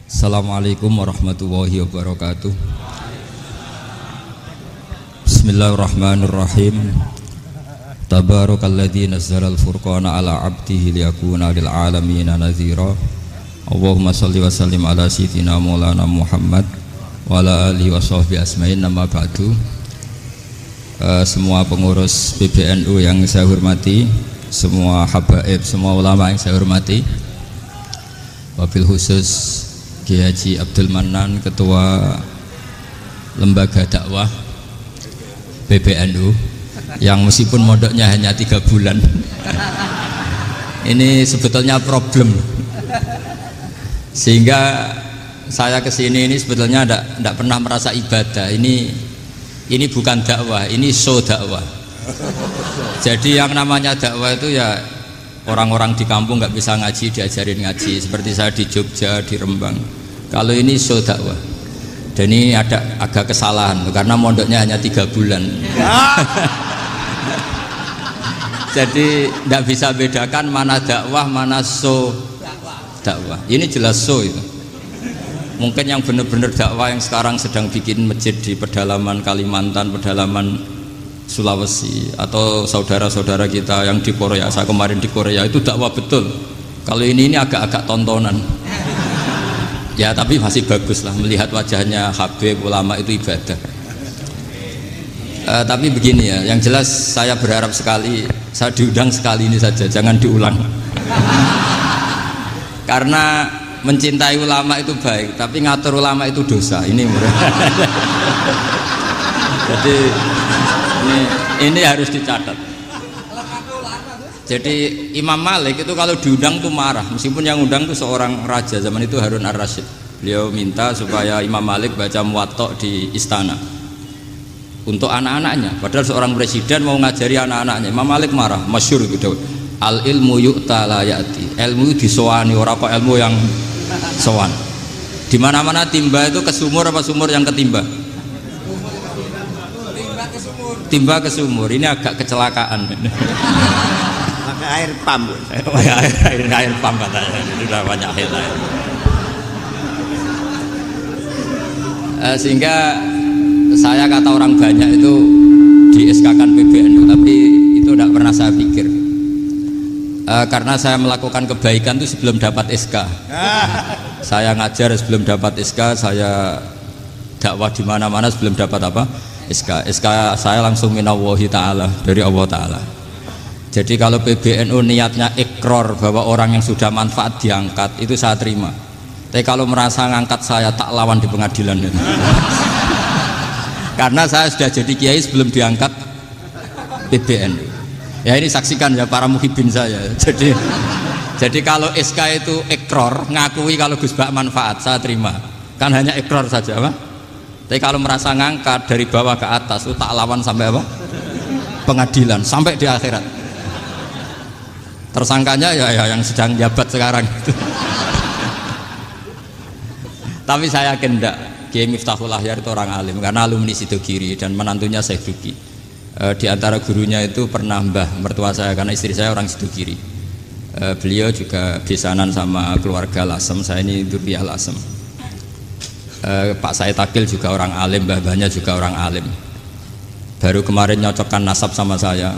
Assalamualaikum warahmatullahi wabarakatuh. Bismillahirrahmanirrahim. Tabarakalladzi nazzalal furqana ala 'abdihi liyakuna lil 'alamin nadhira. Allahumma shalli wa sallim ala sayyidina Maulana Muhammad wa ala alihi wa sahbihi asma'in. Nama ba'du. Semua pengurus PBNU yang saya hormati, semua habaib, semua ulama yang saya hormati, wabil khusus Kiai Haji Abdul Manan, Ketua Lembaga Dakwah PBNU, yang meskipun mondoknya hanya 3 bulan ini sebetulnya problem, sehingga saya kesini ini sebetulnya tidak pernah merasa ibadah. Ini bukan dakwah, ini show dakwah. Jadi yang namanya dakwah itu ya orang-orang di kampung nggak bisa ngaji diajarin ngaji, seperti saya di Jogja, di Rembang. Kalau ini show dakwah, dan ini ada agak kesalahan karena mondoknya hanya 3 bulan. Jadi tidak bisa bedakan mana dakwah, mana show dakwah. Ini jelas show itu. Mungkin yang benar-benar dakwah yang sekarang sedang bikin masjid di pedalaman Kalimantan, pedalaman Sulawesi, atau saudara-saudara kita yang di Korea, saya kemarin di Korea, itu dakwah betul. Kalau ini agak-agak tontonan. Ya tapi masih bagus lah, melihat wajahnya habib ulama itu ibadah. Tapi begini ya, yang jelas saya berharap sekali, saya diundang sekali ini saja, jangan diulang. Karena mencintai ulama itu baik, tapi ngatur ulama itu dosa. Ini jadi ini harus dicatat. Jadi Imam Malik itu kalau diundang tuh marah, meskipun yang undang tuh seorang raja zaman itu, Harun ar-Rasyid. Beliau minta supaya Imam Malik baca Muwatta di istana untuk anak-anaknya, padahal seorang presiden mau ngajari anak-anaknya. Imam Malik marah, masyhur gitu, al ilmu yu'ta la ya'ti, ilmu disowani, ora kok ilmu yang sowan. Di mana-mana timba itu ke sumur apa sumur yang ketimba? Timba ke sumur. Ini agak kecelakaan. Pakai air pump. air pump katanya. Ini sudah banyak air. Sehingga saya kata orang banyak itu di SK-kan PBNU, tapi itu tidak pernah saya pikir. Karena saya melakukan kebaikan itu sebelum dapat SK. Saya ngajar sebelum dapat SK, saya dakwah di mana-mana sebelum dapat apa? SK saya langsung minallahi ta'ala, dari Allah Ta'ala. Jadi kalau PBNU niatnya ikrar bahwa orang yang sudah manfaat diangkat, itu saya terima. Tapi kalau merasa ngangkat saya, tak lawan di pengadilan. Karena saya sudah jadi kiai sebelum diangkat PBNU. Ya ini saksikan ya para muhibin saya. Jadi kalau SK itu ikrar, ngakui kalau Gus Bak manfaat, saya terima. Kan hanya ikrar saja, Pak. Tapi kalau merasa ngangkat dari bawah ke atas, itu tak lawan sampai apa? Pengadilan, sampai di akhirat. Tersangkanya ya yang sedang jabat sekarang itu. Tapi saya yakin enggak, Kiai Miftahul Ahyar itu orang alim, karena alumni Sidogiri dan menantunya Syekh Duki. Di antara gurunya itu pernah mbah mertua saya, karena istri saya orang Sidogiri. Beliau juga besanan sama keluarga Lasem, saya ini Durbiah Lasem. Pak Said Akil juga orang alim, mbah-mbahnya juga orang alim. Baru kemarin nyocokkan nasab sama saya.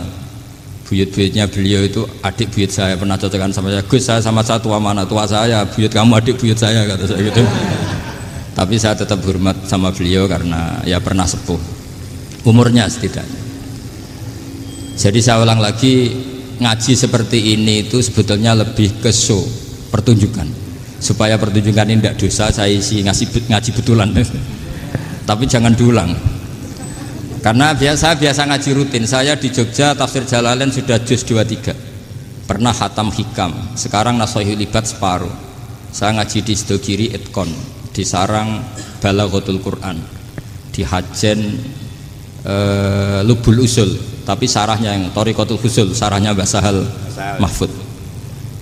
Buyut-buyutnya beliau itu adik buyut saya, pernah cocokkan sama saya. Gus, saya sama saya tua mana? Tua saya, buyut kamu adik buyut saya, kata saya gitu. Tapi saya tetap hormat sama beliau karena ya pernah sepuh umurnya setidaknya. Jadi saya ulang lagi, ngaji seperti ini itu sebetulnya lebih ke show, pertunjukan. Supaya pertunjukan ini tidak dosa, saya isi ngaji betulan. Tapi jangan diulang. Karena biasa ngaji rutin. Saya di Jogja tafsir Jalalain sudah juz 23. Pernah khatam hikam. Sekarang Nashihul Ibad separuh. Saya ngaji di Sidogiri Itkon, di Sarang Balaghatul Quran, di Hajen Lubul Usul, tapi sarahnya yang Thariqatul Husul, sarahnya Mbah Sahal Mahfud.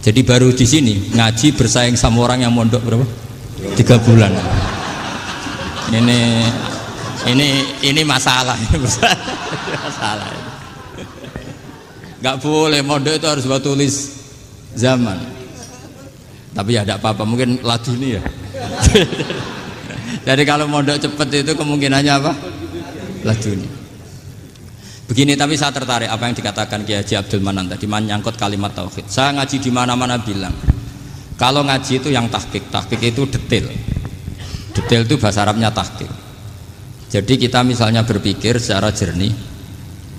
Jadi baru di sini ngaji bersaing sama orang yang mondok berapa? 3 bulan. Ini masalah. Masalah. Nggak boleh mondok itu harus buat tulis zaman. Tapi ya tidak apa-apa, mungkin laduni ya. Jadi kalau mondok cepet itu kemungkinannya apa? Laduni. Begini, tapi saya tertarik apa yang dikatakan Kiai Haji Abdul Manan tadi menyangkut kalimat tauhid. Saya ngaji di mana-mana bilang, kalau ngaji itu yang tahqiq itu detail. Detail itu bahasa Arabnya tahqiq. Jadi kita misalnya berpikir secara jernih,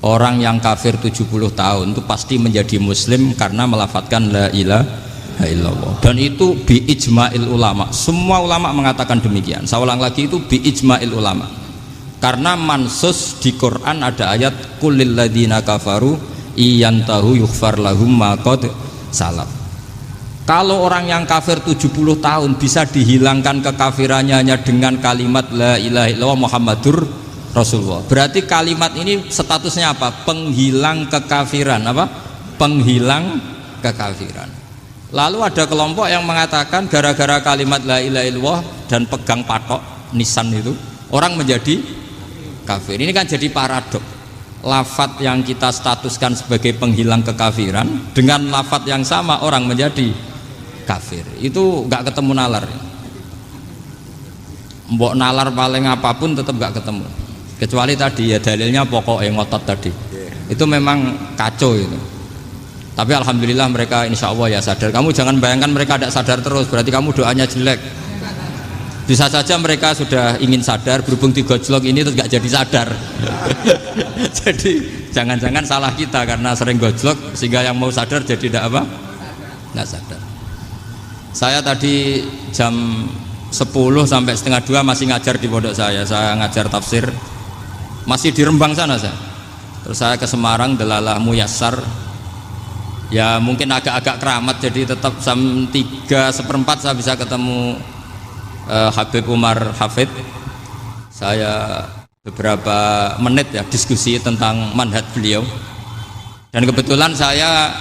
orang yang kafir 70 tahun itu pasti menjadi muslim karena melafadzkan la ilaha illallah. Dan itu bi ijma'il ulama. Semua ulama mengatakan demikian. Saya ulang lagi, itu bi ijma'il ulama. Karena mansus di Quran ada ayat kulil ladina kafaru iyantahu yughfar lahum ma qad salaf. Kalau orang yang kafir 70 tahun bisa dihilangkan kekafirannya hanya dengan kalimat la ilaha illallah Muhammadur Rasulullah. Berarti kalimat ini statusnya apa? Penghilang kekafiran, apa? Penghilang kekafiran. Lalu ada kelompok yang mengatakan gara-gara kalimat la ilaha illallah dan pegang patok nisan itu orang menjadi kafir. Ini kan jadi paradok. Lafat yang kita statuskan sebagai penghilang kekafiran dengan lafat yang sama orang menjadi kafir. Itu nggak ketemu nalar. Mbok nalar paling apapun tetap nggak ketemu. Kecuali tadi ya dalilnya pokoknya ngotot tadi. Itu memang kacau itu. Tapi alhamdulillah mereka insya Allah ya sadar. Kamu jangan bayangkan mereka tidak sadar terus, berarti kamu doanya jelek. Bisa saja mereka sudah ingin sadar, berhubung digojlok ini terus gak jadi sadar. Jadi jangan-jangan salah kita karena sering gojlok sehingga yang mau sadar jadi tidak apa? Nggak sadar. Saya tadi jam 10 sampai setengah 2 masih ngajar di pondok saya ngajar tafsir masih di Rembang sana saya. Terus saya ke Semarang Delalah Muyassar. Ya mungkin agak-agak keramat, jadi tetap jam 3:4 saya bisa ketemu Habib Umar Hafid. Saya beberapa menit ya diskusi tentang manhaj beliau, dan kebetulan saya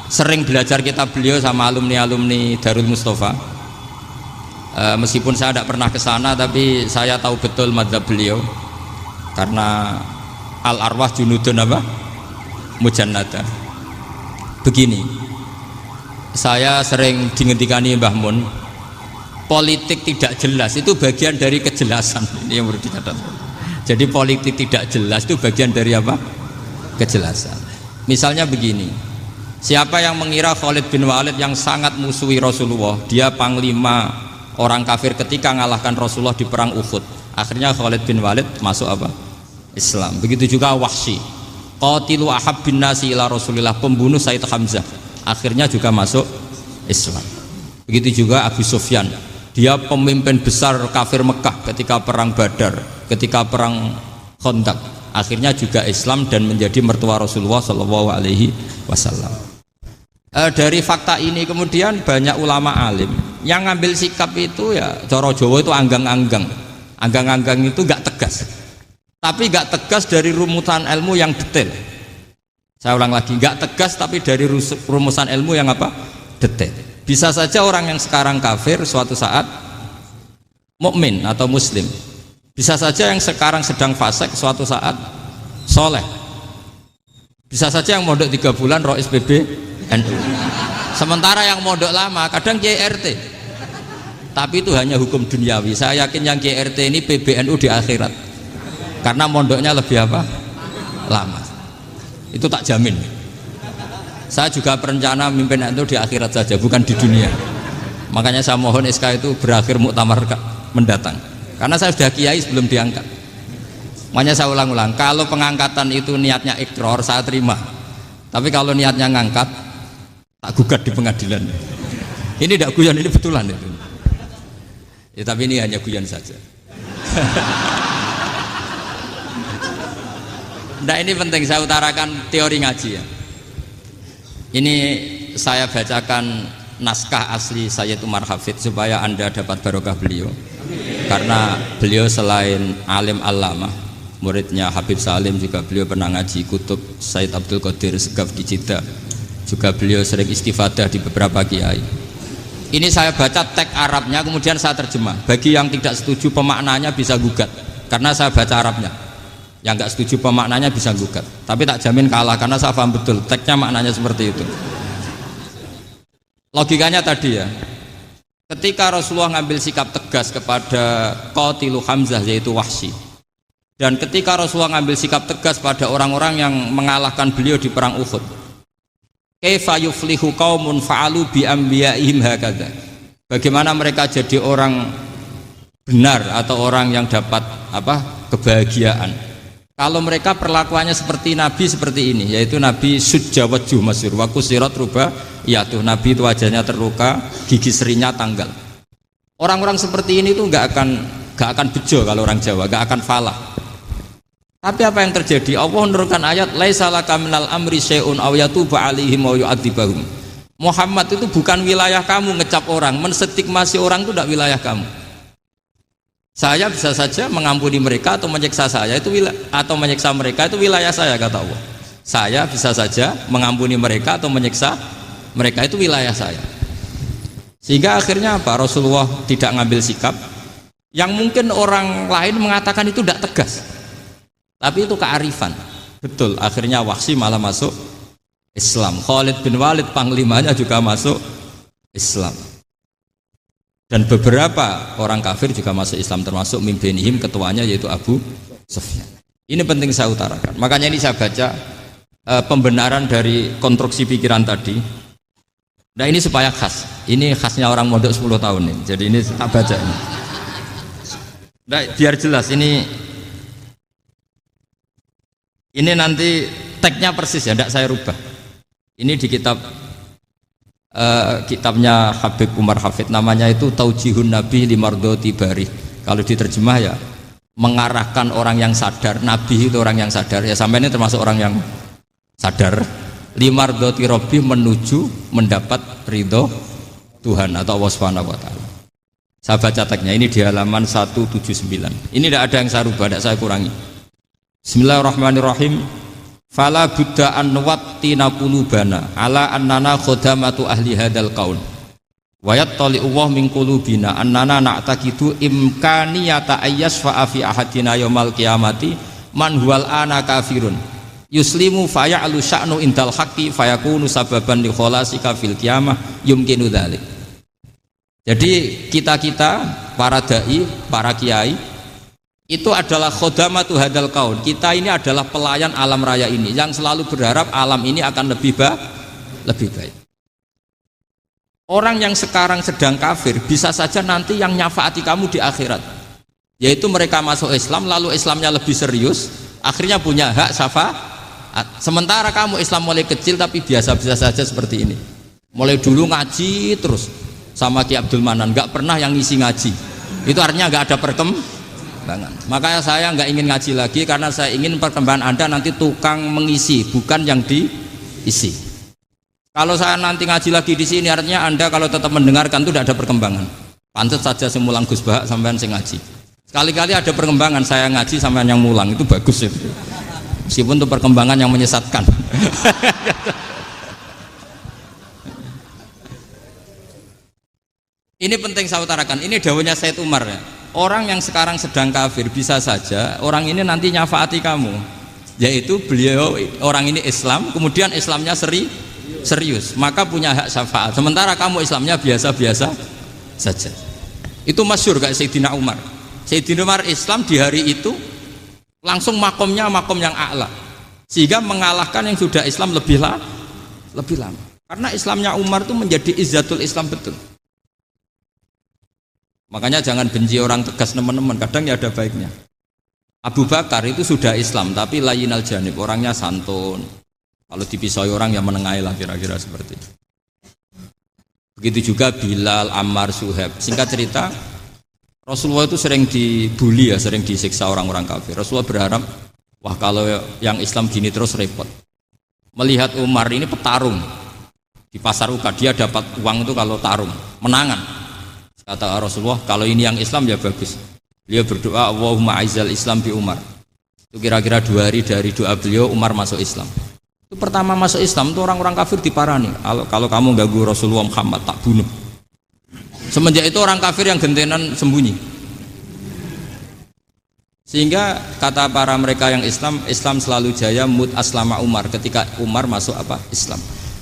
sering belajar kitab beliau sama alumni Darul Mustafa. Meskipun saya tidak pernah ke sana, tapi saya tahu betul madhab beliau karena al arwah junudun apa? Mujannada. Begini, saya sering dingetikani Mbah Mun, politik tidak jelas itu bagian dari kejelasan. Ini yang perlu dicatat. Jadi politik tidak jelas itu bagian dari apa? Kejelasan. Misalnya begini, siapa yang mengira Khalid bin Walid yang sangat musuhi Rasulullah, dia panglima orang kafir ketika ngalahkan Rasulullah di perang Uhud, akhirnya Khalid bin Walid masuk apa? Islam. Begitu juga Wahsy, qatilu ahabbin nasi ila Rasulillah, pembunuh Sayyid Hamzah, akhirnya juga masuk Islam. Begitu juga Abu Sufyan, dia pemimpin besar kafir Mekah ketika perang Badar, ketika perang Khandaq, akhirnya juga Islam dan menjadi mertua Rasulullah Shallallahu Alaihi Wasallam. Dari fakta ini kemudian banyak ulama alim yang ngambil sikap itu ya cara Jawa itu anggang-anggang. Anggang-anggang itu gak tegas, tapi gak tegas dari rumusan ilmu yang detail. Saya ulang lagi, gak tegas tapi dari rumusan ilmu yang apa? Detail. Bisa saja orang yang sekarang kafir suatu saat mukmin atau muslim. Bisa saja yang sekarang sedang fasik suatu saat soleh. Bisa saja yang mondok 3 bulan rois PBNU. Sementara yang mondok lama kadang Kiai RT. Tapi itu hanya hukum duniawi. Saya yakin yang Kiai RT ini PBNU di akhirat. Karena mondoknya lebih apa? Lama. Itu tak jamin. Saya juga berencana mimpin itu di akhirat saja, bukan di dunia. Makanya saya mohon SK itu berakhir muktamar mendatang. Karena saya sudah kiai sebelum diangkat. Makanya saya ulang-ulang, kalau pengangkatan itu niatnya ikrar, saya terima. Tapi kalau niatnya ngangkat, tak gugat di pengadilan. Ini tidak guyon, ini betulan itu. Ya, tapi ini hanya guyon saja. Nah, ini penting saya utarakan teori ngaji ya. Ini saya bacakan naskah asli Sayyid Umar Hafid supaya Anda dapat barokah beliau. Karena beliau selain alim allamah, muridnya Habib Salim, juga beliau pernah ngaji kutub Sayyid Abdul Qadir Segaf di Jeddah. Juga beliau sering istifadah di beberapa kiai. Ini saya baca teks Arabnya kemudian saya terjemah. Bagi yang tidak setuju pemaknanya bisa gugat, karena saya baca Arabnya. Yang nggak setuju pemaknanya bisa gugat, tapi tak jamin kalah karena saya paham betul teksnya maknanya seperti itu. Logikanya tadi ya, ketika Rasulullah ngambil sikap tegas kepada Qatilu Hamzah yaitu Wahsy, dan ketika Rasulullah ngambil sikap tegas pada orang-orang yang mengalahkan beliau di perang Uhud, kaifa yuflihu qaumun fa'alu bi anbiya'ihim hakadha, bagaimana mereka jadi orang benar atau orang yang dapat kebahagiaan kalau mereka perlakuannya seperti Nabi seperti ini, yaitu Nabi sujja wajhu masyhur wa kusirat ruba, yaitu Nabi itu wajahnya terluka, gigi serinya tanggal. Orang-orang seperti ini tuh nggak akan bejo kalau orang Jawa, nggak akan falah. Tapi apa yang terjadi? Allah menurunkan ayat laisa laka minal amri syai'un aw yatuba 'alaihim aw yu'adzibahum. Muhammad itu bukan wilayah kamu ngecap orang, menstigmasi orang itu tidak wilayah kamu. Saya bisa saja mengampuni mereka atau menyiksa saya itu atau menyiksa mereka itu wilayah saya, kata Allah. Saya bisa saja mengampuni mereka atau menyiksa mereka itu wilayah saya. Sehingga akhirnya apa? Rasulullah tidak ngambil sikap yang mungkin orang lain mengatakan itu tidak tegas. Tapi itu kearifan. Betul, akhirnya Wahsy malah masuk Islam. Khalid bin Walid panglimanya juga masuk Islam. Dan beberapa orang kafir juga masuk Islam, termasuk mimbenihim, ketuanya yaitu Abu Sufyan. Ini penting saya utarakan. Makanya ini saya baca pembenaran dari konstruksi pikiran tadi. Nah ini supaya khas. Ini khasnya orang mondok 10 tahun nih. Jadi ini tak baca ini. Nah, biar jelas ini nanti tagnya persis ya, tidak saya rubah. Ini di kitabnya Habib Umar Hafid, namanya itu Taujihun Nabi Limardoti Bari. Kalau diterjemah ya mengarahkan orang yang sadar. Nabi itu orang yang sadar. Ya sampai ini termasuk orang yang sadar. Limardoti Robbi, menuju mendapat ridho Tuhan atau Allah Subhanahu wa Ta'ala. Saya baca tagnya ini di halaman 179. Ini tidak ada yang saya rubah, tidak saya kurangi. Bismillahirrahmanirrahim. Fala buddha an wattina qulubana ala annana khodamatu ahli hadal qaul wa yattali Allah min qulubina annana na'taqidu imkaniyata ayyasfa fi ahadina yaumal qiyamati man huwal ana kafirun yuslimu faya'lu sya'nu indal haqqi fayakunu sababan li kholasika fil qiyamah yumkinu dzalik. Jadi kita para dai, para kiai itu adalah khodamatu hadal kaun. Kita ini adalah pelayan alam raya ini yang selalu berharap alam ini akan lebih baik. Orang yang sekarang sedang kafir bisa saja nanti yang nyafaati kamu di akhirat, yaitu mereka masuk Islam lalu Islamnya lebih serius, akhirnya punya hak syafaat. Sementara kamu Islam mulai kecil tapi biasa-biasa saja seperti ini, mulai dulu ngaji terus sama Ki Abdul Manan, nggak pernah yang ngisi ngaji, itu artinya nggak ada perkembangan. Makanya saya nggak ingin ngaji lagi karena saya ingin perkembangan Anda nanti tukang mengisi, bukan yang diisi. Kalau saya nanti ngaji lagi di sini artinya Anda kalau tetap mendengarkan itu tidak ada perkembangan. Pantas saja semulang Gus Bahak sampean sing ngaji. Sekali-kali ada perkembangan, saya ngaji sampean yang mulang, itu bagus itu. Meskipun itu perkembangan yang menyesatkan. Ini penting saya utarakan. Ini dawuhnya Said Umar ya. Orang yang sekarang sedang kafir bisa saja orang ini nanti nyafaati kamu, yaitu beliau orang ini Islam, kemudian Islamnya serius, maka punya hak syafaat. Sementara kamu Islamnya biasa-biasa saja. Itu masyhur kayak Sayyidina Umar. Sayyidina Umar Islam di hari itu langsung makomnya makom yang a'la, sehingga mengalahkan yang sudah Islam lebih lama. Karena Islamnya Umar itu menjadi izzatul Islam betul. Makanya jangan benci orang tegas teman-teman, kadang ya ada baiknya. Abu Bakar itu sudah Islam tapi layinal janib, orangnya santun. Kalau dipisahi orang yang menengahi lah kira-kira seperti itu. Begitu juga Bilal, Ammar, Suhaib. Singkat cerita, Rasulullah itu sering dibully ya, sering disiksa orang-orang kafir. Rasulullah berharap, wah kalau yang Islam gini terus repot. Melihat Umar ini petarung di pasar Uka, dia dapat uang itu kalau tarung, menangan. Kata Rasulullah, kalau ini yang Islam ya bagus. Beliau berdoa, Allahumma aizal Islam bi Umar. Itu kira-kira 2 hari dari doa beliau, Umar masuk Islam. Itu pertama masuk Islam itu orang-orang kafir diparani. Kalau kamu ganggu Rasulullah Muhammad tak bunuh. Semenjak itu orang kafir yang gentenan sembunyi. Sehingga kata para mereka yang Islam selalu jaya mut aslama Umar, ketika Umar masuk Islam.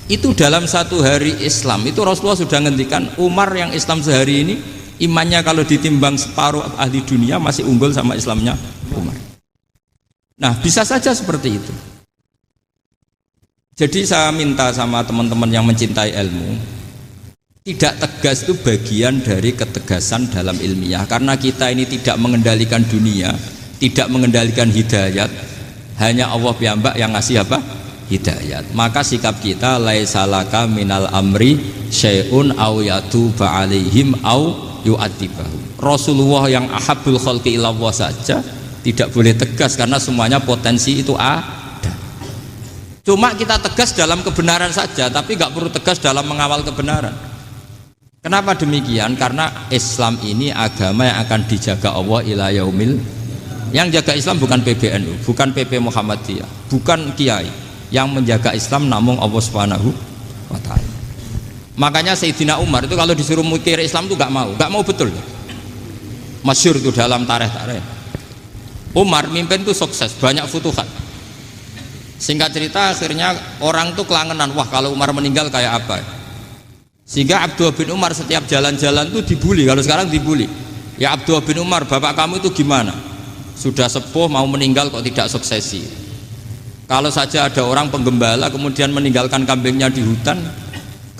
Itu dalam satu hari Islam itu Rasulullah sudah ngendikan Umar yang Islam sehari ini imannya kalau ditimbang separuh ahli dunia masih unggul sama Islamnya Umar. Nah bisa saja seperti itu. Jadi saya minta sama teman-teman yang mencintai ilmu, tidak tegas itu bagian dari ketegasan dalam ilmiah. Karena kita ini tidak mengendalikan dunia, tidak mengendalikan hidayat, hanya Allah piyambak yang ngasih apa? Hidayat. Maka sikap kita laisa laka minal amri syai'un aw yatuba alaihim aw yu'adzibahum. Rasulullah yang ahabbul khalqi ilallah saja tidak boleh tegas karena semuanya potensi itu ada. Cuma kita tegas dalam kebenaran saja, tapi nggak perlu tegas dalam mengawal kebenaran. Kenapa demikian? Karena Islam ini agama yang akan dijaga Allah ila yaumil. Yang jaga Islam bukan PBNU, bukan PP Muhammadiyah, bukan kiai. Yang menjaga Islam namun Allah Subhanahu wa ta'ala. Makanya Sayyidina Umar itu kalau disuruh mikir Islam itu nggak mau betul. Masyhur itu dalam tarikh-tarikh. Umar mimpin itu sukses, banyak futuhat. Singkat cerita akhirnya orang tuh kelangenan, wah kalau Umar meninggal kayak apa. Sehingga Abdullah bin Umar setiap jalan-jalan tuh dibully. Kalau sekarang dibully, ya Abdullah bin Umar, bapak kamu itu gimana? Sudah sepuh mau meninggal kok tidak suksesi. Kalau saja ada orang penggembala kemudian meninggalkan kambingnya di hutan,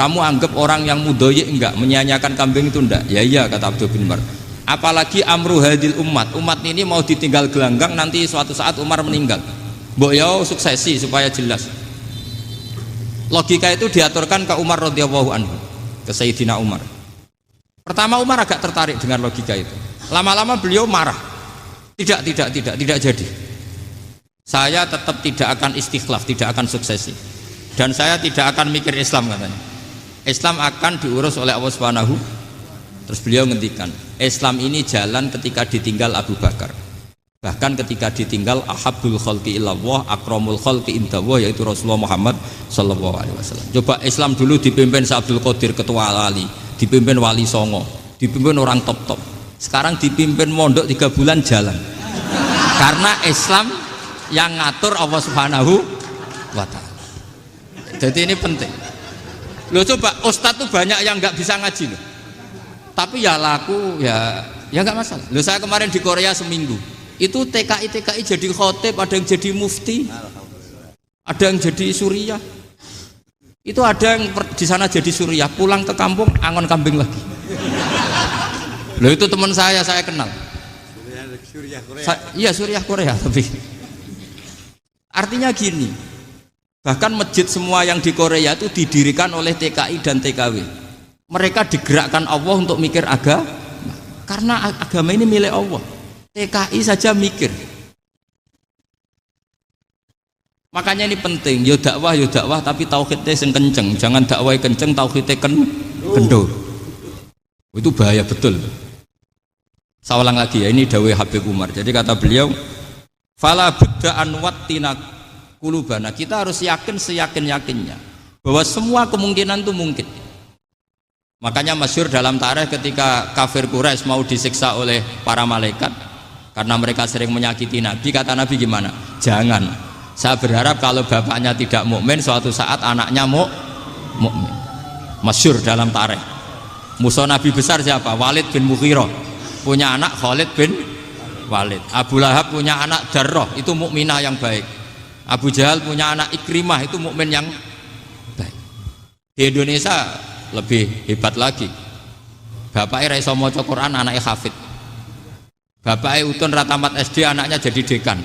kamu anggap orang yang mudoyik enggak, menyanyiakan kambing itu enggak? Ya iya, kata Abdullah bin Umar. Apalagi amru hadil umat ini mau ditinggal gelanggang, nanti suatu saat Umar meninggal. Mbok yo suksesi supaya jelas. Logika itu diaturkan ke Umar radhiyallahu anhu, ke Sayyidina Umar. Pertama Umar agak tertarik dengan logika itu. Lama-lama beliau marah. Tidak jadi. Saya tetap tidak akan istikhlaf, tidak akan suksesi. Dan saya tidak akan mikir Islam katanya. Islam akan diurus oleh Allah Subhanahu. Terus beliau ngendikan, Islam ini jalan ketika ditinggal Abu Bakar. Bahkan ketika ditinggal ahabbul khalqi ilallah, akramul khalqi indallah, yaitu Rasulullah Muhammad sallallahu alaihi wasallam. Coba Islam dulu dipimpin Abdul Qadir ketua wali, dipimpin Wali Songo, dipimpin orang top-top. Sekarang dipimpin mondok 3 bulan jalan. Karena Islam yang ngatur Allah Subhanahu wa ta'ala. Jadi ini penting. Loh coba ustadz tuh banyak yang nggak bisa ngaji loh. Tapi ya laku ya nggak masalah. Loh saya kemarin di Korea seminggu. Itu TKI jadi khotib, ada yang jadi mufti, ada yang jadi suriah. Itu ada yang di sana jadi suriah, pulang ke kampung angon kambing lagi. Loh itu teman saya kenal. Suriah Korea. Iya suriah Korea tapi. Artinya gini, bahkan masjid semua yang di Korea itu didirikan oleh TKI dan TKW. Mereka digerakkan Allah untuk mikir agama, karena agama ini milik Allah. TKI saja mikir. Makanya ini penting, yo dakwah tapi tauhidnya sing kenceng, jangan dakwah kenceng tauhidnya kendor. Itu bahaya betul. Saya ulang lagi ya, ini dawuh Habib Umar. Jadi kata beliau, fala budda an wattina kulubana, kita harus yakin seyakin-yakinnya bahwa semua kemungkinan itu mungkin. Makanya masyhur dalam tarikh ketika kafir Quraisy mau disiksa oleh para malaikat karena mereka sering menyakiti Nabi, kata Nabi gimana? Jangan. Saya berharap kalau bapaknya tidak mukmin, suatu saat anaknya mukmin. Masyhur dalam tarikh. Musuh Nabi besar siapa? Walid bin Mughirah. Punya anak Khalid bin Walid. Abu Lahab punya anak Darrah, itu mukminah yang baik. Abu Jahal punya anak Ikrimah, itu mukmin yang baik. Di Indonesia lebih hebat lagi. Bapaknya ra iso maca Quran, anaknya hafid. Bapaknya utun ratamat SD, anaknya jadi dekan.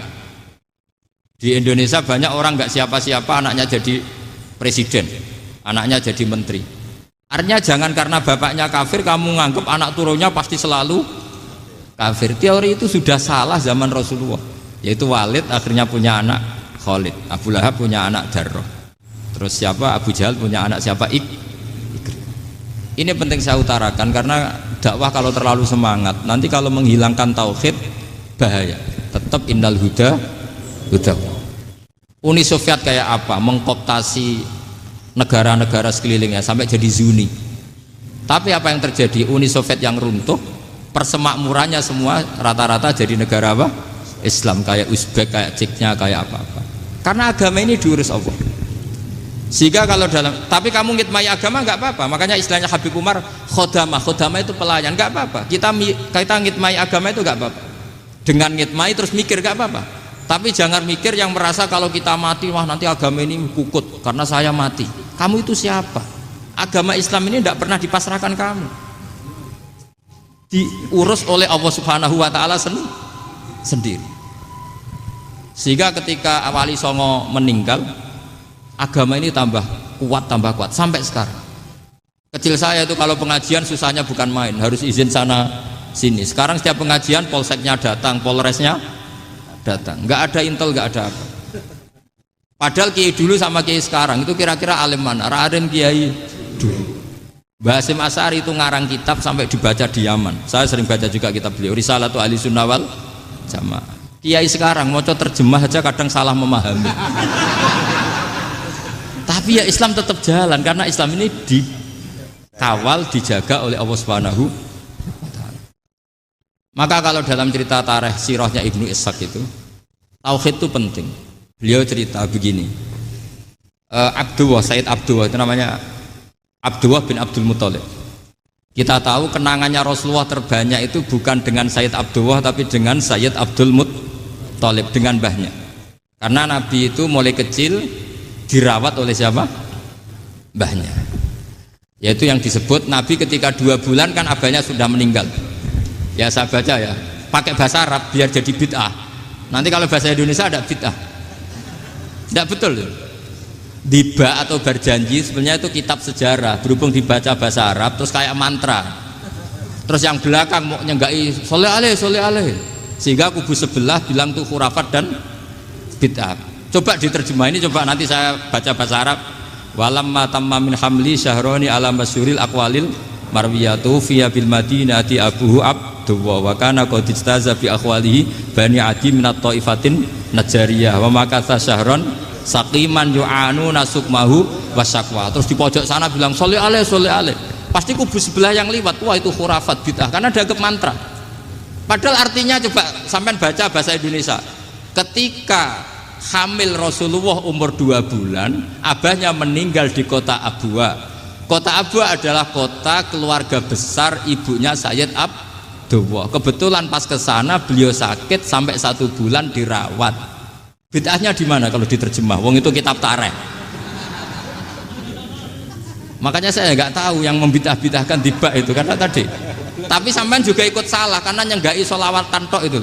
Di Indonesia banyak orang nggak siapa-siapa, anaknya jadi presiden, anaknya jadi menteri. Artinya jangan karena bapaknya kafir kamu nganggep anak turunnya pasti selalu kafir. Teori itu sudah salah zaman Rasulullah. Yaitu Walid akhirnya punya anak Khalid, Abu Lahab punya anak Darrah. Terus siapa? Abu Jahal punya anak siapa? Ini penting saya utarakan karena dakwah kalau terlalu semangat, nanti kalau menghilangkan tauhid bahaya. Tetap innal huda. Uni Soviet kayak apa? Mengkooptasi negara-negara sekelilingnya sampai jadi Zuni. Tapi apa yang terjadi? Uni Soviet yang runtuh, persemakmurannya semua rata-rata jadi negara apa? Islam, kayak Uzbek, kayak Ceknya, kayak apa-apa. Karena agama ini diurus Allah. Sehingga kalau tapi kamu ngitmai agama nggak apa-apa. Makanya istilahnya Habib Umar khodamah itu pelayan, nggak apa-apa. Kita ngitmai agama itu nggak apa-apa. Dengan ngitmai terus mikir nggak apa-apa. Tapi jangan mikir yang merasa kalau kita mati, wah nanti agama ini kukut karena saya mati. Kamu itu siapa? Agama Islam ini tidak pernah dipasrahkan kamu. Diurus oleh Allah Subhanahu wa taala sendiri. Sehingga ketika Wali Songo meninggal, agama ini tambah kuat sampai sekarang. Kecil saya itu kalau pengajian susahnya bukan main, harus izin sana sini. Sekarang setiap pengajian polseknya datang, polresnya datang, nggak ada intel, nggak ada apa. Padahal kiai dulu sama kiai sekarang itu kira-kira alim mana? Raden kiai dulu. Mbah Hasyim Asy'ari itu ngarang kitab sampai dibaca di Yaman. Saya sering baca juga kitab beliau, Risalatu Ahli Sunnah wal Jamaah. Kiai sekarang mau terjemah aja kadang salah memahami. Tapi ya Islam tetap jalan karena Islam ini dikawal, dijaga oleh Allah Subhanahu wa taala. Maka kalau dalam cerita tarikh sirahnya Ibnu Ishaq itu, tauhid itu penting. Beliau cerita begini. Sayyid Abdullah itu namanya Abdullah bin Abdul Muthalib. Kita tahu kenangannya Rasulullah terbanyak itu bukan dengan Sayyid Abdullah tapi dengan Sayyid Abdul Muthalib, dengan mbahnya. Karena Nabi itu mulai kecil dirawat oleh siapa? Mbahnya. Yaitu yang disebut Nabi ketika 2 bulan kan abahnya sudah meninggal. Ya saya baca ya, pakai bahasa Arab biar jadi bid'ah. Nanti kalau bahasa Indonesia ada bid'ah. Tidak betul tuh. Diba atau berjanji sebenarnya itu kitab sejarah, berhubung dibaca bahasa Arab terus kayak mantra. Terus yang belakang mau nyenggai soleh aleh, sehingga kubu sebelah bilang tuh khurafat dan bid'ah. Coba diterjemah ini, coba nanti saya baca bahasa Arab. Walamma tamma min hamli syahroni ala masyuril aqwalil marwiyatu fiya bil madinati abuhu Abdullah wa kana qad istaza bi aqwalihi bani adi minat taifatin najariyah wa makatha syahron saqiman yu'anu nasukmahu wasakwa. Terus di pojok sana bilang soleh aleh. Pasti kubu sebelah yang liwat, wah itu khurafat bid'ah karena dianggap mantra. Padahal artinya coba sampean baca bahasa Indonesia. Ketika hamil Rasulullah umur 2 bulan, abahnya meninggal di kota Abwa. Kota Abwa adalah kota keluarga besar ibunya Sayyid Abdullah. Kebetulan pas ke sana beliau sakit sampai 1 bulan dirawat. Bid'ahnya di mana kalau diterjemah? Wong itu kitab tarikh. Makanya saya nggak tahu yang membidah-bidahkan tiba itu karena tadi. Tapi sampean juga ikut salah karena nyenggai sholawat kantok itu.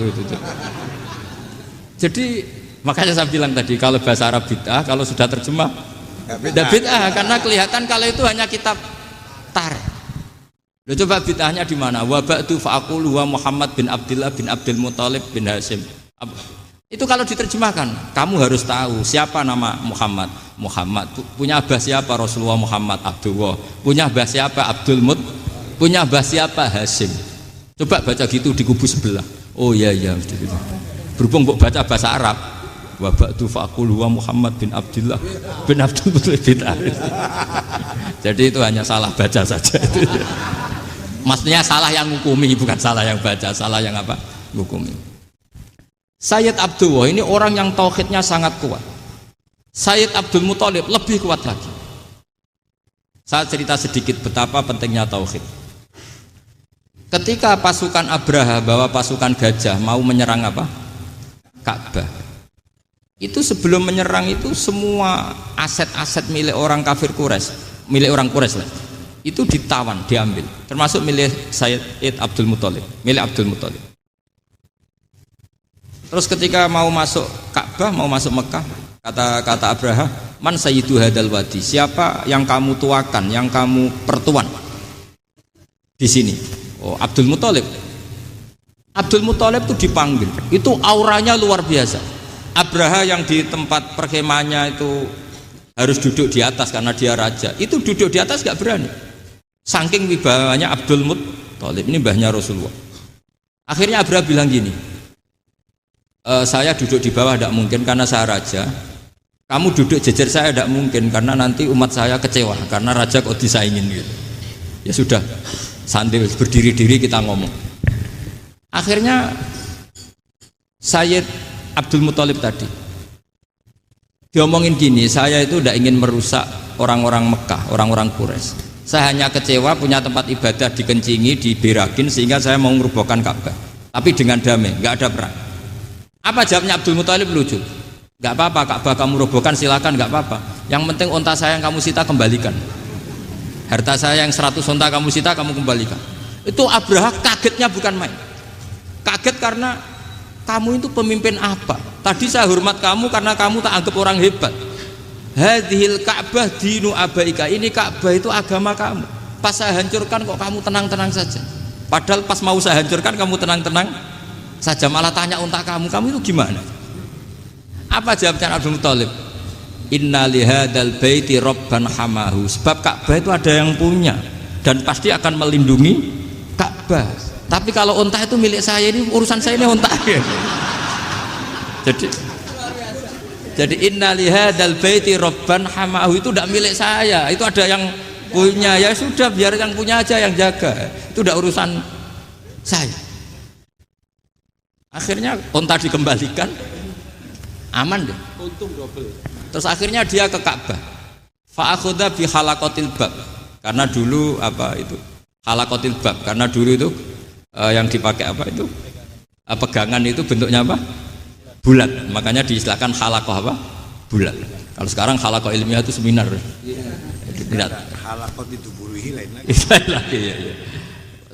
Jadi makanya saya bilang tadi kalau bahasa Arab bid'ah, kalau sudah terjemah bid'ah karena kelihatan kalau itu hanya kitab tarikh. Loh, coba bid'ahnya di mana? Wa ba'du fa'aqulu wa Muhammad bin Abdullah bin Abdul Muthalib bin Hasyim. Itu kalau diterjemahkan, kamu harus tahu siapa nama Muhammad. Muhammad punya abah siapa? Rasulullah Muhammad Abdullah. Punya abah siapa? Abdul Mut. Punya abah siapa? Hasyim. Coba baca gitu di kubu sebelah. Oh iya. Berhubung baca bahasa Arab. Wa ba'du fa'qulu wa Muhammad bin Abdullah bin Abdul Muthalib bin Hasyim. Jadi itu hanya salah baca saja itu. Maksudnya salah yang ngukumi, bukan salah yang baca, salah yang apa? Ngukumi. Sayyid Abdullah ini orang yang tauhidnya sangat kuat. Sayyid Abdul Muthalib lebih kuat lagi. Saya cerita sedikit betapa pentingnya tauhid. Ketika pasukan Abraha bawa pasukan gajah mau menyerang apa? Ka'bah. Itu sebelum menyerang itu semua aset-aset milik orang kafir Quraisy, milik orang Quraisy lah. Itu ditawan, diambil. Termasuk milik Sayyid Abdul Muthalib, milik Abdul Muthalib. Terus ketika mau masuk Ka'bah, mau masuk Mekah, kata Abraha, man sayyidu hadal wadi, siapa yang kamu tuakan, yang kamu pertuan di sini? Oh, Abdul Muthalib. Abdul Muthalib itu dipanggil, itu auranya luar biasa. Abraha yang di tempat perkemahannya itu harus duduk di atas karena dia raja, itu duduk di atas gak berani. Saking wibawanya Abdul Muthalib, ini mbahnya Rasulullah. Akhirnya Abraha bilang gini, saya duduk di bawah tidak mungkin karena saya raja. Kamu duduk jejer saya tidak mungkin karena nanti umat saya kecewa karena raja kok disaingin gitu. Ya sudah, sambil berdiri-diri kita ngomong. Akhirnya Sayyid Abdul Muthalib tadi Diomongin gini, saya itu tidak ingin merusak orang-orang Mekah, orang-orang Quraisy. Saya hanya kecewa punya tempat ibadah dikencingi, diberakin sehingga saya mau merubuhkan Ka'bah. Tapi dengan damai, nggak ada perang. Apa jawabnya Abdul Muthalib? Lucu. Nggak apa-apa, Ka'bah kamu robohkan silakan, nggak apa-apa. Yang penting unta saya yang kamu sita kembalikan. Harta saya yang 100 unta kamu sita kamu kembalikan. Itu Abraha kagetnya bukan main. Kaget karena kamu itu pemimpin apa? Tadi saya hormat kamu karena kamu tak anggap orang hebat. Hadhil Ka'bah dinu abaika. Ini Ka'bah itu agama kamu. Pas saya hancurkan kok kamu tenang-tenang saja. Padahal pas mau saya hancurkan kamu tenang-tenang saja, malah tanya unta kamu itu gimana? Apa jawabnya Abdul Muthalib? Inna lihadal baiti rabban hamahu. Sebab Ka'bah itu ada yang punya dan pasti akan melindungi Ka'bah. Tapi kalau unta itu milik saya, ini urusan saya, ini unta. Jadi inna lihadal baiti rabban hamahu itu tidak milik saya, itu ada yang punya. Ya sudah, biar yang punya aja yang jaga, itu tidak urusan saya. Akhirnya unta dikembalikan, aman deh, untung double. Terus akhirnya dia ke Ka'bah, fa'akhudha bi halaqatil bab, karena dulu apa itu halaqatil bab, karena dulu itu yang dipakai apa itu pegangan itu bentuknya apa, bulat, makanya diistilahkan halaqah apa, bulat. Kalau sekarang halaqah ilmiah itu seminar. Benar. Halaqah itu buruhi lain lagi. Ya.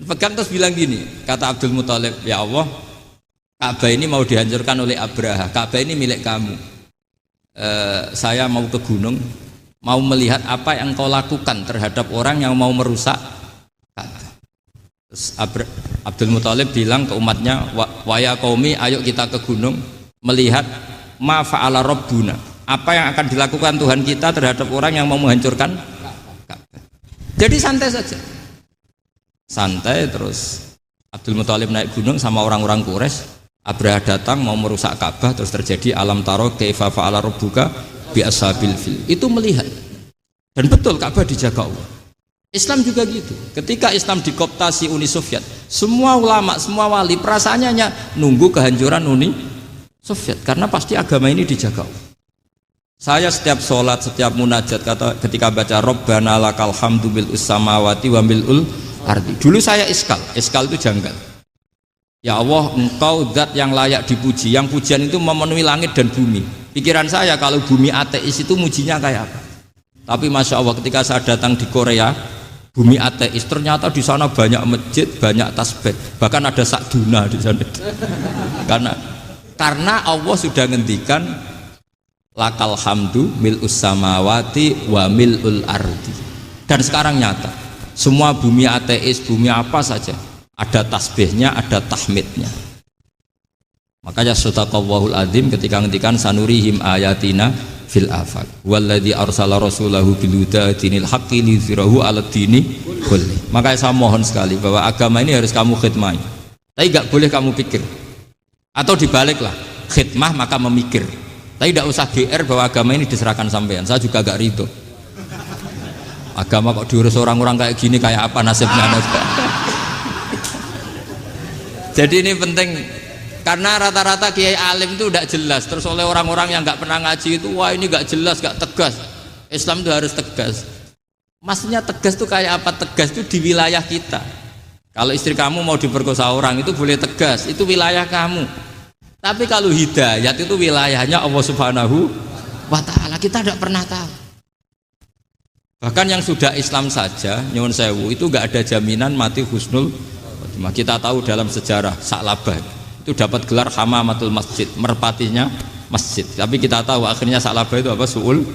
Pegang terus bilang gini, kata Abdul Muthalib, ya Allah, Ka'bah ini mau dihancurkan oleh Abraha, Ka'bah ini milik kamu. Saya mau ke gunung, mau melihat apa yang kau lakukan terhadap orang yang mau merusak Ka'bah. Terus Abdul Muthalib bilang ke umatnya, wa ya qaumi, ayo kita ke gunung melihat ma fa'ala rabbuna, apa yang akan dilakukan Tuhan kita terhadap orang yang mau menghancurkan Ka'bah. Jadi santai saja, santai. Terus Abdul Muthalib naik gunung sama orang-orang Quraisy. Abraha datang mau merusak Ka'bah, terus terjadi alam taro kaifa fa'ala rabbuka bi ashabil fil. Itu melihat, dan betul Ka'bah dijaga Allah. Islam juga gitu. Ketika Islam dikooptasi Uni Soviet, semua ulama, semua wali perasaannya hanya nunggu kehancuran Uni Soviet, karena pasti agama ini dijaga Allah. Saya setiap sholat, setiap munajat, ketika baca Rabbana lakal hamdu bil samawati wa mil'ul ardi. Dulu saya iskal itu janggal. Ya Allah, engkau zat yang layak dipuji, yang pujian itu memenuhi langit dan bumi. Pikiran saya kalau bumi ateis itu mujinya kayak apa? Tapi Masya Allah, ketika saya datang di Korea, bumi ateis, ternyata di sana banyak masjid, banyak tasbih, bahkan ada sakduna di sana. Karena Allah sudah ngendikan lakal hamdu mil'us samawati wa mil'ul ardi. Dan sekarang nyata, semua bumi ateis, bumi apa saja, ada tasbihnya, ada tahmidnya. Makanya sadaqallahul adzim ketika ngendikan sanurihim ayatina fil afaq walladzi arsala rasulahu bil huda dinil haqqi liyuzhirahu 'alad dini kulli. Makanya saya mohon sekali bahwa agama ini harus kamu khidmah. Tapi enggak boleh kamu pikir. Atau dibaliklah, khidmah maka memikir. Tapi tidak usah GR bahwa agama ini diserahkan sampean. Saya juga agak ridho. Agama kok diurus orang-orang kayak gini, kayak apa nasibnya? Jadi ini penting, karena rata-rata kiai alim itu tidak jelas. Terus oleh orang-orang yang nggak pernah ngaji itu, wah ini nggak jelas, nggak tegas. Islam itu harus tegas. Maksudnya tegas itu kayak apa? Tegas itu di wilayah kita. Kalau istri kamu mau diperkosa orang itu boleh tegas, itu wilayah kamu. Tapi kalau hidayat itu wilayahnya Allah Subhanahu wa Ta'ala, kita tidak pernah tahu. Bahkan yang sudah Islam saja, nyuwun sewu, itu nggak ada jaminan mati husnul khotimah. Kita tahu dalam sejarah Sa'labah itu dapat gelar hamamatul masjid, merpatinya masjid. Tapi kita tahu akhirnya Sa'labah itu apa? Su'ul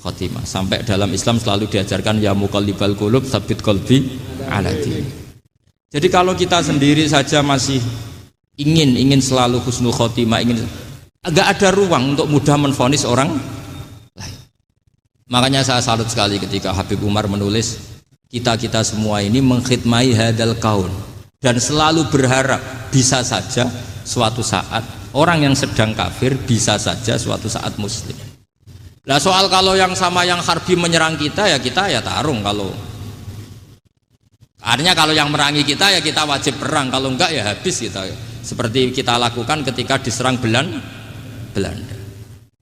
khotimah. Sampai dalam Islam selalu diajarkan ya muqallibal qulub tsabbit qalbi ala dinik. Jadi kalau kita sendiri saja masih ingin selalu husnul khotimah, agak ada ruang untuk mudah menvonis orang lain. Makanya saya salut sekali ketika Habib Umar menulis kita semua ini mengkhidmai hadal kaun, dan selalu berharap bisa saja suatu saat orang yang sedang kafir bisa saja suatu saat muslim. Nah soal kalau yang sama yang harbi menyerang kita ya tarung. Kalau artinya kalau yang merangi kita ya kita wajib perang, kalau enggak ya habis kita. Seperti kita lakukan ketika diserang Belanda.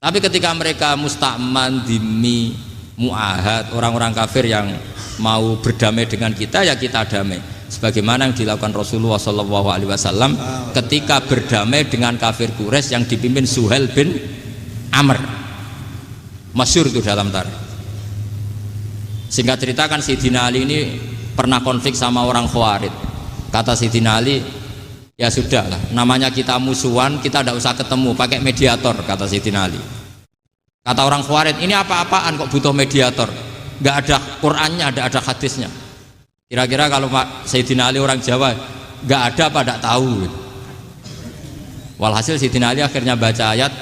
Tapi ketika mereka musta'man, dhimmi, mu'ahad, orang-orang kafir yang mau berdamai dengan kita, ya kita damai. Sebagaimana yang dilakukan Rasulullah SAW ketika berdamai dengan kafir Quraisy yang dipimpin Suhail bin Amr. Masyhur itu dalam tarikh. Singkat cerita kan Sayyidina Ali ini pernah konflik sama orang Khawarij. Kata Sayyidina Ali, ya sudahlah, namanya kita musuhan, kita tidak usah ketemu, pakai mediator, kata Sayyidina Ali. Kata orang Khawarij, ini apa-apaan kok butuh mediator, nggak ada Qur'annya, ada hadisnya. Kira-kira kalau Sayyidina Ali orang Jawa, nggak ada apa tidak tahu. Walhasil Sayyidina Ali akhirnya baca ayat,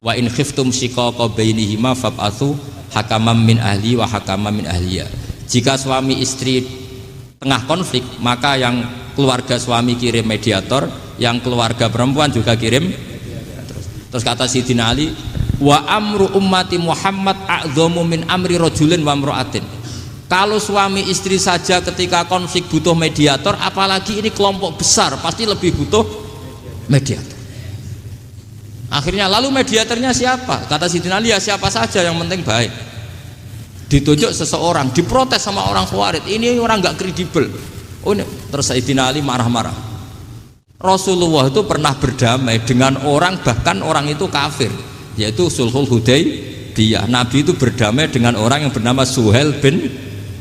wa in khiftum shiqaqa bainihima fab'atsu hakaman min ahli wa hakaman min ahliya. Jika suami istri tengah konflik, maka yang keluarga suami kirim mediator, yang keluarga perempuan juga kirim. Terus kata Sayyidina Ali, wa amru ummati Muhammad a'dhamu min amri rajulin wa imra'atin. Kalau suami istri saja ketika konflik butuh mediator, apalagi ini kelompok besar, pasti lebih butuh mediator. Akhirnya lalu mediatornya siapa? Kata Sayyidina Ali, ya siapa saja yang penting baik. Ditunjuk seseorang, diprotes sama orang Khawarij, ini orang nggak kredibel. Oh, terus Sayyidina Ali marah-marah. Rasulullah itu pernah berdamai dengan orang, bahkan orang itu kafir, yaitu Sulhul Hudaybiyah. Nabi itu berdamai dengan orang yang bernama Suhail bin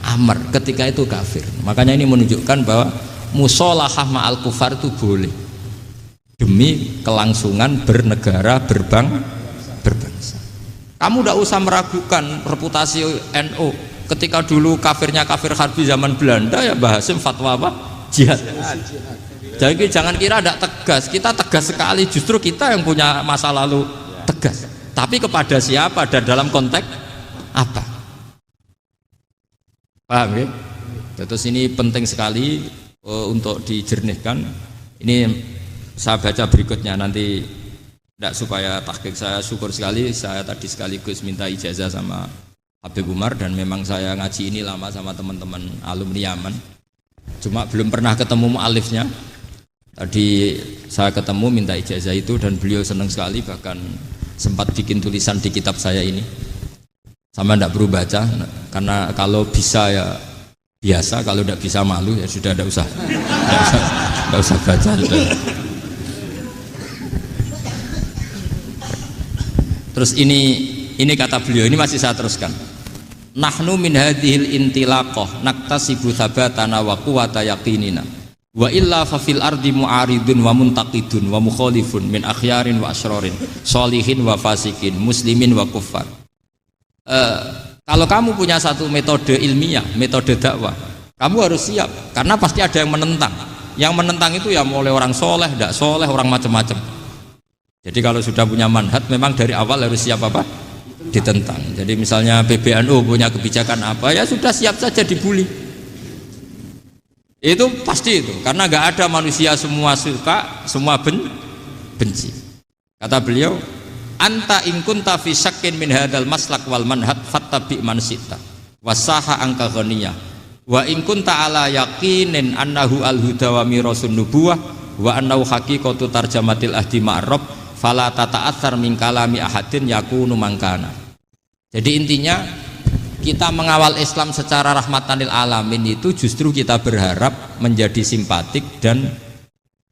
Amr, ketika itu kafir. Makanya ini menunjukkan bahwa musolahah ma'al kufar itu boleh demi kelangsungan bernegara, berbangsa. Kamu tidak usah meragukan reputasi NU. Ketika dulu kafirnya kafir harbi zaman Belanda, ya Mbah Hasim fatwa apa? Jihad. Jadi jangan kira tidak tegas, kita tegas sekali, justru kita yang punya masa lalu tegas. Tapi kepada siapa dan dalam konteks apa? Paham ya? Terus ini penting sekali untuk dijernihkan. Ini saya baca berikutnya nanti, tidak supaya tahqiq saya syukur sekali, saya tadi sekaligus minta ijazah sama Habib Umar, dan memang saya ngaji ini lama sama teman-teman alumni Yaman, cuma belum pernah ketemu mu'alifnya. Tadi saya ketemu minta ijazah itu dan beliau senang sekali, bahkan sempat bikin tulisan di kitab saya ini. Sama tidak perlu baca, karena kalau bisa ya biasa, kalau tidak bisa malu ya sudah, tidak usah baca sudah. Terus ini kata beliau, ini masih saya teruskan. Nahnu min hadhil intilaqah naktasibu thabatana wa quwwata yaqinina wa illa fa fil ardi mu'aridun wa muntaqidun wa mukhalifun min akhyarin wa asyrarin sholihin wa fasikin muslimin wa kuffar. Kalau kamu punya satu metode ilmiah, metode dakwah, kamu harus siap, karena pasti ada yang menentang. Yang menentang itu ya mulai orang soleh, tidak soleh, orang macam-macam. Jadi kalau sudah punya manhaj, memang dari awal harus siap apa? Ditentang. Jadi misalnya PBNU punya kebijakan apa, ya sudah siap saja dibully. Itu pasti itu, karena nggak ada manusia semua suka, semua benci. Kata beliau, anta in kunta fi syakkin min hadzal maslak wal manhaj fattabi man syi'ta wasaha angka ghaniyah wa in kunta ala yaqinin annahu al huda wa mirasun nubuwah wa annahu haqiqatu tarjamatil ahdi ma'rab fala tata'atsar min kalami ahadin yakunu mangkana. Jadi intinya kita mengawal Islam secara rahmatan lil alamin itu justru kita berharap menjadi simpatik dan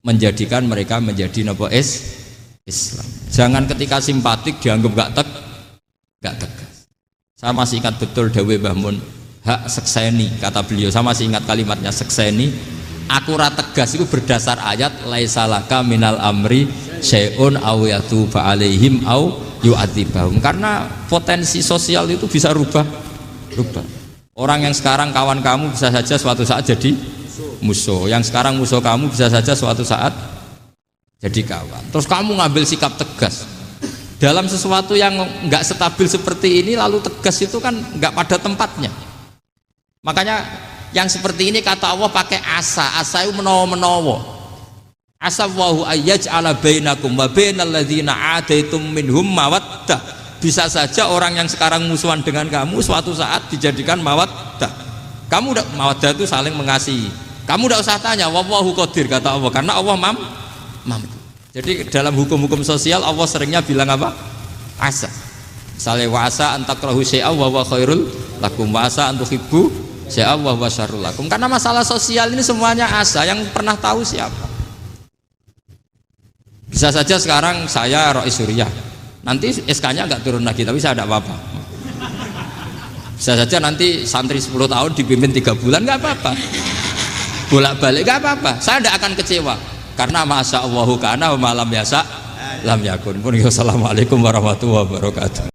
menjadikan mereka menjadi nopo Islam. Jangan ketika simpatik dianggap gak tegas. Saya masih ingat betul dawuh Mbah Mun, hak sekseni, kata beliau, saya masih ingat kalimatnya sekseni. Akurat tegas itu berdasar ayat laisalaka minal amri syai'un aw yatuba alaihim aw yu'adzibahum, karena potensi sosial itu bisa rubah. Orang yang sekarang kawan kamu bisa saja suatu saat jadi musuh, yang sekarang musuh kamu bisa saja suatu saat jadi kawan. Terus kamu ngambil sikap tegas dalam sesuatu yang nggak stabil seperti ini, lalu tegas itu kan nggak pada tempatnya. Makanya yang seperti ini kata Allah pakai asa itu menawa. Asa wahu ayyaj'ala bainakum wa bainal ladzina adaitum minhum mawaddah. Bisa saja orang yang sekarang musuhan dengan kamu suatu saat dijadikan mawaddah. Kamu udah mawaddah itu saling mengasihi. Kamu udah usah tanya, wallahu qadir, kata Allah, karena Allah mampu. Jadi dalam hukum-hukum sosial Allah seringnya bilang apa? asa. Misalnya wasa antakrahu syai'a wa huwa khairul lakum, wasa antuhibbu syai'a wa huwa syarrul lakum. Karena masalah sosial ini semuanya asa, yang pernah tahu siapa? Bisa saja sekarang saya Rois Suriah, nanti SK-nya nggak turun lagi, tapi saya tidak apa-apa. Bisa saja nanti santri 10 tahun dipimpin 3 bulan, nggak apa-apa. Bolak-balik nggak apa-apa, saya tidak akan kecewa. Karena masya Allahu kana wa malam yasa lam yakun. Assalamualaikum warahmatullahi wabarakatuh.